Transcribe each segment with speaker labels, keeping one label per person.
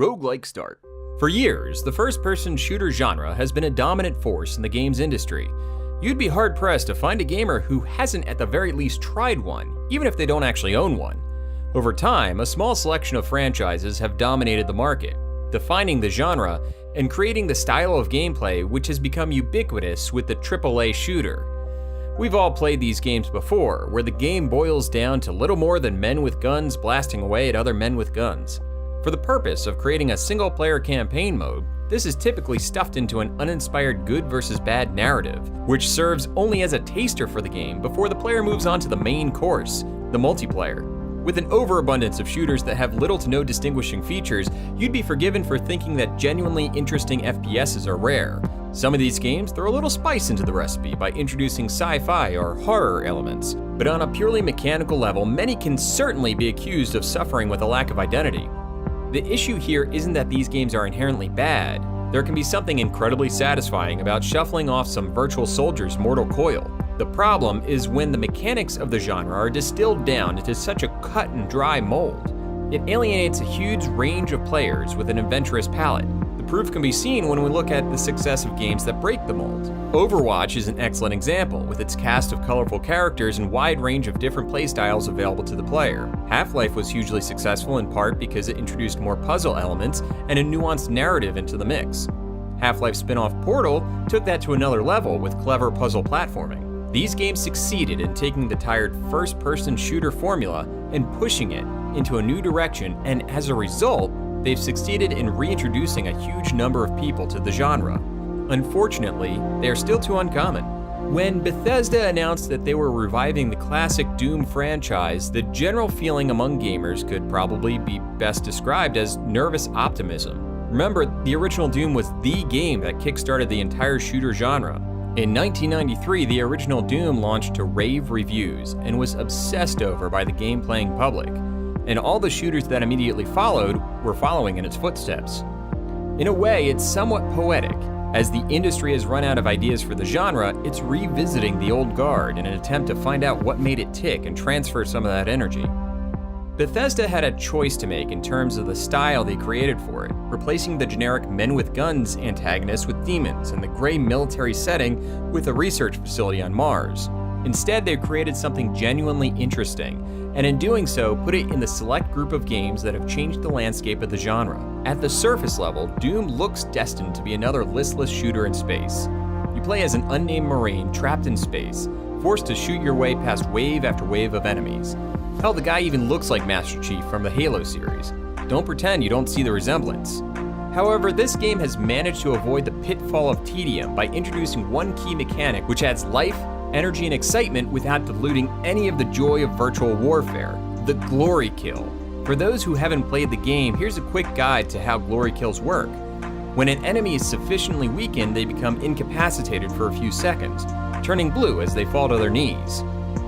Speaker 1: Roguelike start. For years, the first-person shooter genre has been a dominant force in the games industry. You'd be hard-pressed to find a gamer who hasn't at the very least tried one, even if they don't actually own one. Over time, a small selection of franchises have dominated the market, defining the genre and creating the style of gameplay which has become ubiquitous with the AAA shooter. We've all played these games before, where the game boils down to little more than men with guns blasting away at other men with guns. For the purpose of creating a single-player campaign mode, this is typically stuffed into an uninspired good versus bad narrative, which serves only as a taster for the game before the player moves on to the main course, the multiplayer. With an overabundance of shooters that have little to no distinguishing features, you'd be forgiven for thinking that genuinely interesting FPSs are rare. Some of these games throw a little spice into the recipe by introducing sci-fi or horror elements, but on a purely mechanical level, many can certainly be accused of suffering with a lack of identity. The issue here isn't that these games are inherently bad. There can be something incredibly satisfying about shuffling off some virtual soldier's mortal coil. The problem is when the mechanics of the genre are distilled down into such a cut and dry mold. It alienates a huge range of players with an adventurous palette. The proof can be seen when we look at the success of games that break the mold. Overwatch is an excellent example, with its cast of colorful characters and wide range of different playstyles available to the player. Half-Life was hugely successful in part because it introduced more puzzle elements and a nuanced narrative into the mix. Half-Life spin-off Portal took that to another level with clever puzzle platforming. These games succeeded in taking the tired first-person shooter formula and pushing it into a new direction, and as a result, they've succeeded in reintroducing a huge number of people to the genre. Unfortunately, they are still too uncommon. When Bethesda announced that they were reviving the classic Doom franchise, the general feeling among gamers could probably be best described as nervous optimism. Remember, the original Doom was the game that kickstarted the entire shooter genre. In 1993, the original Doom launched to rave reviews and was obsessed over by the game-playing public, and all the shooters that immediately followed were following in its footsteps. In a way, it's somewhat poetic. As the industry has run out of ideas for the genre, it's revisiting the old guard in an attempt to find out what made it tick and transfer some of that energy. Bethesda had a choice to make in terms of the style they created for it, replacing the generic men with guns antagonist with demons and the gray military setting with a research facility on Mars. Instead, they created something genuinely interesting, and in doing so, put it in the select group of games that have changed the landscape of the genre. At the surface level, Doom looks destined to be another listless shooter in space. You play as an unnamed Marine trapped in space, forced to shoot your way past wave after wave of enemies. Hell, the guy even looks like Master Chief from the Halo series. Don't pretend you don't see the resemblance. However, this game has managed to avoid the pitfall of tedium by introducing one key mechanic which adds life, energy, and excitement without diluting any of the joy of virtual warfare: the glory kill. For those who haven't played the game, here's a quick guide to how glory kills work. When an enemy is sufficiently weakened, they become incapacitated for a few seconds, turning blue as they fall to their knees.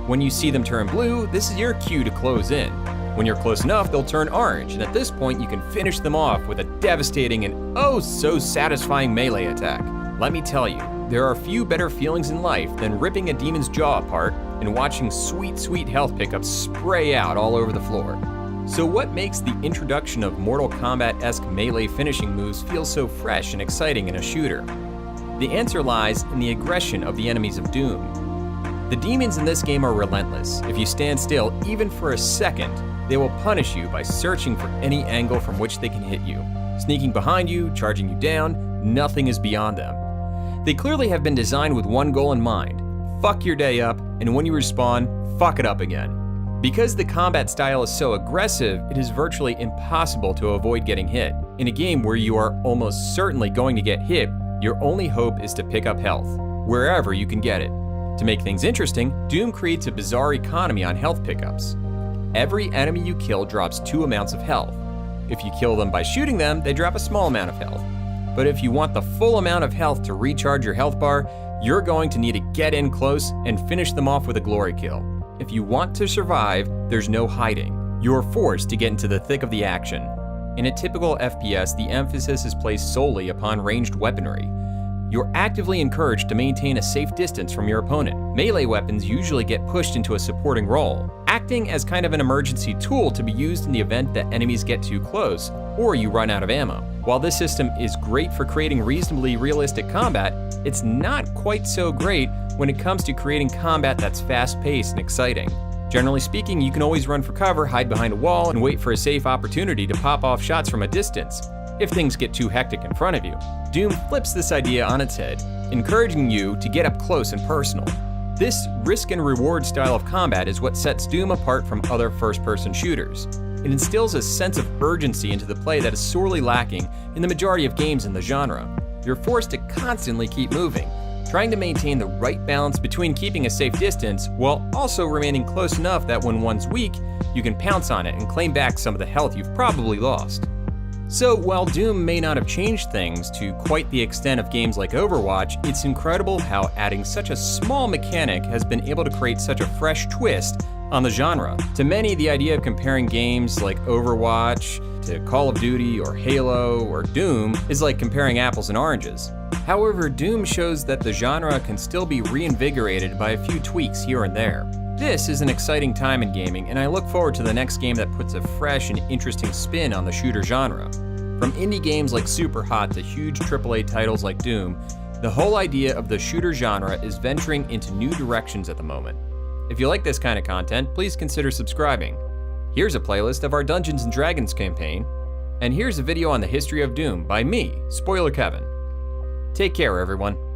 Speaker 1: When you see them turn blue, this is your cue to close in. When you're close enough, they'll turn orange, and at this point you can finish them off with a devastating and oh so satisfying melee attack. Let me tell you, there are few better feelings in life than ripping a demon's jaw apart and watching sweet health pickups spray out all over the floor. So what makes the introduction of Mortal Kombat-esque melee finishing moves feel so fresh and exciting in a shooter? The answer lies in the aggression of the enemies of Doom. The demons in this game are relentless. If you stand still even for a second, they will punish you by searching for any angle from which they can hit you. Sneaking behind you, charging you down, nothing is beyond them. They clearly have been designed with one goal in mind: fuck your day up, and when you respawn, fuck it up again. Because the combat style is so aggressive, it is virtually impossible to avoid getting hit. In a game where you are almost certainly going to get hit, your only hope is to pick up health, wherever you can get it. To make things interesting, Doom creates a bizarre economy on health pickups. Every enemy you kill drops 2 amounts of health. If you kill them by shooting them, they drop a small amount of health. But if you want the full amount of health to recharge your health bar, you're going to need to get in close and finish them off with a glory kill. If you want to survive, there's no hiding. You're forced to get into the thick of the action. In a typical FPS, the emphasis is placed solely upon ranged weaponry. You're actively encouraged to maintain a safe distance from your opponent. Melee weapons usually get pushed into a supporting role. acting as kind of an emergency tool to be used in the event that enemies get too close or you run out of ammo. While this system is great for creating reasonably realistic combat, it's not quite so great when it comes to creating combat that's fast-paced and exciting. Generally speaking, you can always run for cover, hide behind a wall, and wait for a safe opportunity to pop off shots from a distance if things get too hectic in front of you. Doom flips this idea on its head, encouraging you to get up close and personal. This risk and reward style of combat is what sets Doom apart from other first-person shooters. It instills a sense of urgency into the play that is sorely lacking in the majority of games in the genre. You're forced to constantly keep moving, trying to maintain the right balance between keeping a safe distance while also remaining close enough that when one's weak, you can pounce on it and claim back some of the health you've probably lost. So while Doom may not have changed things to quite the extent of games like Overwatch, it's incredible how adding such a small mechanic has been able to create such a fresh twist on the genre. To many, the idea of comparing games like Overwatch to Call of Duty or Halo or Doom is like comparing apples and oranges. However, Doom shows that the genre can still be reinvigorated by a few tweaks here and there. This is an exciting time in gaming, and I look forward to the next game that puts a fresh and interesting spin on the shooter genre. From indie games like Superhot to huge AAA titles like Doom, the whole idea of the shooter genre is venturing into new directions at the moment. If you like this kind of content, please consider subscribing. Here's a playlist of our Dungeons & Dragons campaign, and here's a video on the history of Doom by me, Spoiler Kevin. Take care, everyone.